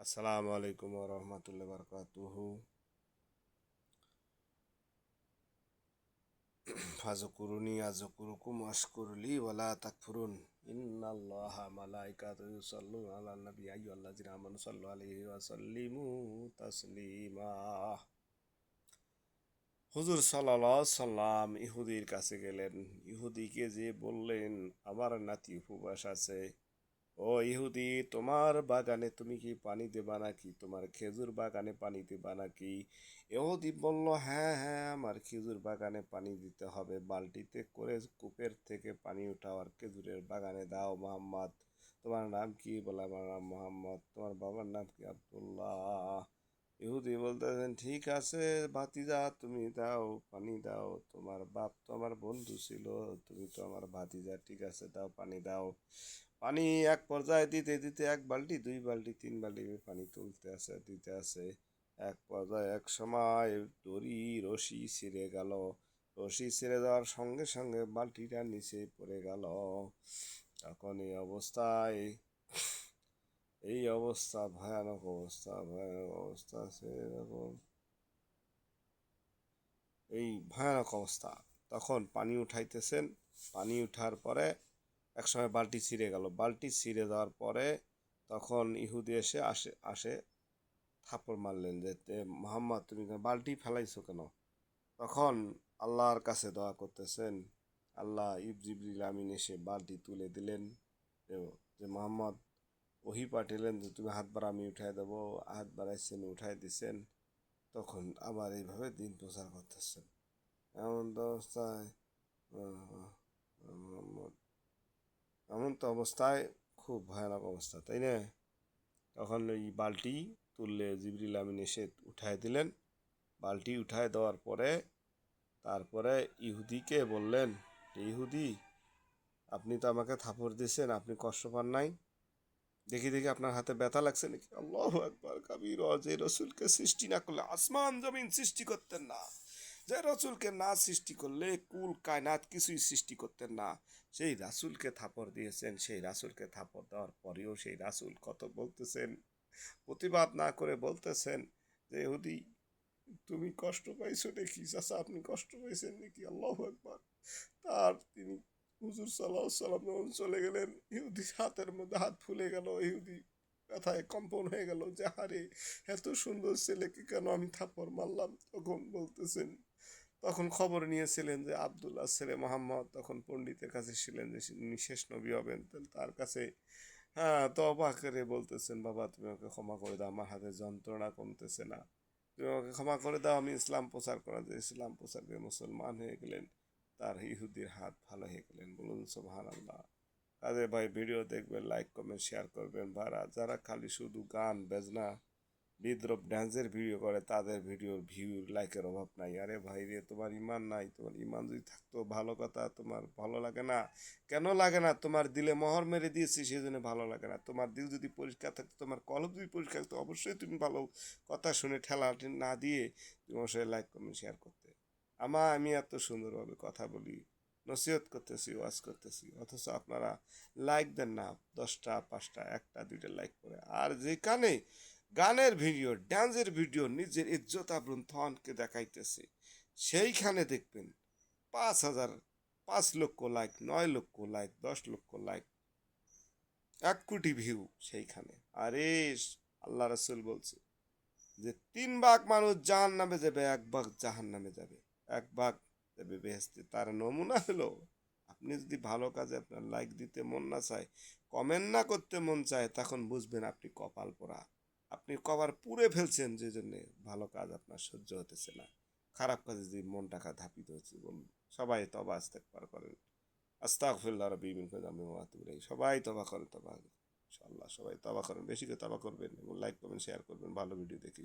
আসসালামু আলাইকুম ওয়া রাহমাতুল্লাহি ওয়া বারাকাতুহু। ফাযকুরুনি আযকুরুকুম ওয়াশকুরলি ওয়ালা তাকফুরুন। ইন্নাল্লাহা মালাইকাতাহু ইউসাল্লুনা আলান নবী আইয়ুহাল্লাযিনা আমানু সাল্লু আলাইহি ওয়া সাল্লিমু তাসলিমা। হুজুর সাল্লাল্লাহু আলাইহি সাল্লাম ইহুদির কাছে গেলেন। ইহুদিকে যে বললেন, আমার নাতি উপবাস আছে। ও ইহুদি, তোমার বাগানে তুমি কি পানি দেবা নাকি? তোমার খেজুর বাগানে পানি দেবা নাকি? ইহুদি বলল, হ্যাঁ হ্যাঁ, আমার খেজুর বাগানে পানি দিতে হবে। বালতিতে করে কূপের থেকে পানি উঠাও আর খেজুরের বাগানে দাও। মোহাম্মদ, তোমার নাম কি? বলে, আমার নাম মোহাম্মদ। তোমার বাবার নাম কি? আব্দুল্লাহ। ইহুদি বলতেছেন, ঠিক আছে ভাতিজা, তুমি দাও, পানি দাও। তোমার বাপ তো আমার বন্ধু ছিল, তুমি তো আমার ভাতিজা, ঠিক আছে দাও, পানি দাও। পানি এক পর্যায়ে দিতে দিতে এক বালতি, দুই বালতি, তিন বালতি পানি তুলতে আছে, দিতে আছে। এক পর্যায়ে এক সময় রশি ছিঁড়ে গেল। রশি ছিঁড়ে যাওয়ার সঙ্গে সঙ্গে বালতিটা নিচে পড়ে গেল। তখন এই অবস্থা ভয়ানক অবস্থা, ভয়ানক অবস্থা আছে এরকম। এই ভয়ানক অবস্থা। তখন পানি উঠাইতেছেন। পানি উঠার পরে একসময় বালতি ছিঁড়ে গেল। বালতি ছিঁড়ে যাওয়ার পরে তখন ইহুদি এসে আসে আসে থাপড় মারলেন যে, মোহাম্মদ, তুমি বালতি ফেলাইছো কেন? তখন আল্লাহর কাছে দোয়া করতেছেন। আল্লাহ জিবরিল আমিন এসে বালতি তুলে দিলেন। যে যে মোহাম্মদ ওহি পাঠিলেন যে তুমি হাত বাড়া, আমি উঠাই দেবো। হাত বাড়াইছেন, উঠাই দিছেন। তখন আবার এইভাবে দিন প্রচার করতেছেন। এমন তো অবস্থায় মোহাম্মদ, এমন তো অবস্থায় খুব ভয়ানক অবস্থা, তাই না? তখন ওই বালতি তুললে জিবরিল আমিন এসে উঠায় দিলেন। বালতি উঠায় দেওয়ার পরে তারপরে ইহুদিকে বললেন, ইহুদি, আপনি তো আমাকে থাপড় দিয়েছেন, আপনি কষ্ট পান নাই? দেখি দেখি আপনার হাতে ব্যথা লাগছে নাকি? আল্লাহু আকবার কাবীর। যে রসুলকে সৃষ্টি না করলে আসমান জমিন সৃষ্টি করতেন না। যে রসুলকে না সৃষ্টি করলে কুল কায়নাত কিছুই সৃষ্টি করতেন না। সেই রাসুলকে থাপড় দিয়েছেন। সেই রাসুলকে থাপড় দেওয়ার পরেও সেই রাসুল কত বলতেছেন, প্রতিবাদ না করে বলতেছেন যে, ইহুদি, তুমি কষ্ট পাইছো নাকি? চাচা, আপনি কষ্ট পাইছেন নাকি? আল্লাহু আকবার। তিনি হুজুর সাল্লাহ সাল্লাম যখন চলে গেলেন, ইহুদির হাতের মধ্যে হাত ফুলে গেল। ইহুদি ব্যথায় কম্পন হয়ে গেল যে, হারে, এত সুন্দর ছেলেকে কেন আমি থাপ্পড় মারলাম? তখন বলতেছেন, তখন খবর নিয়েছিলেন যে আবদুল্লাহ ছেলে মোহাম্মদ তখন পণ্ডিতের কাছে ছিলেন, যে উনি শেষ নবী হবেন। তার কাছে হ্যাঁ তওবা করে বলতেছেন, বাবা তুমি আমাকে ক্ষমা করে দাও, আমার হাতে যন্ত্রণা কমতেছে না, তুমি আমাকে ক্ষমা করে দাও। আমি ইসলাম প্রচার করা, যে ইসলাম প্রচার করে মুসলমান হয়ে গেলেন। তার ইহুদির হাত ভালো হয়ে গেলেন। বলুন সুবহানাল্লাহ। কাজে ভাই, ভিডিও দেখবেন, লাইক কমেন্ট শেয়ার করবেন। ভাড়া যারা খালি শুধু গান বেজনা বিদ্রোপ ড্যান্সের ভিডিও করে, তাদের ভিডিওর ভিউ লাইকের অভাব নাই। আরে ভাই রে, তোমার ইমান নাই। তোমার ইমান যদি থাকতো ভালো কথা, তোমার ভালো লাগে না? কেন লাগে না? তোমার দিলে মোহর মেরে দিয়েছি, সেই জন্য ভালো লাগে না। তোমার দিল যদি পরিষ্কার থাকতো, তোমার কলব যদি পরিষ্কার থাকতো, অবশ্যই তুমি ভালো কথা শুনে ঠেলা না দিয়ে তুমি অবশ্যই লাইক কমেন্ট শেয়ার করতে। আমি এত সুন্দরভাবে কথা বলি, নসিহত করতেছি, ওয়াজ করতেছি, অথচ আপনারা লাইক দেন না। 10টা 5টা 1টা 2টা লাইক করে। আর যেখানে গানের ভিডিও, ড্যান্সের ভিডিও, নিজের ইজ্জত আবরুন থনকে দেখাইতেছে, সেইখানে দেখবেন 5,000, 5 লক্ষ লাইক, 9 লক্ষ লাইক, 10 লক্ষ লাইক, 1 কোটি ভিউ সেইখানে। আরে আল্লাহ রসুল বলছে যে 3 ভাগ মানুষ জাহান নামে যাবে, 1 ভাগ জাহান নামে যাবে, 1 ভাগ যাবে বেহেস্তে। তার নমুনা হলো, আপনি যদি ভালো কাজে আপনার লাইক দিতে মন না চায়, কমেন্ট না করতে মন চায়, তখন বুঝবেন আপনি কপাল পোড়া। আপনি কভার পুড়ে ফেলছেন, যে জন্যে ভালো কাজ আপনার সহ্য হতেছে না। খারাপ কাজে যদি মন টাকা ধাপিত হচ্ছে, বলুন। সবাই তবা ইস্তেগফার করেন। আস্তাগফিরুল্লাহ রাব্বি মিন কুল্লি যামবিন ওয়া আতুবু ইলাইহি। সবাই তবা করেন, তবা। ইনশাআল্লাহ সবাই তবা করেন, বেশি করে তবা করবেন এবং লাইক করবেন, শেয়ার করবেন, ভালো ভিডিও দেখি।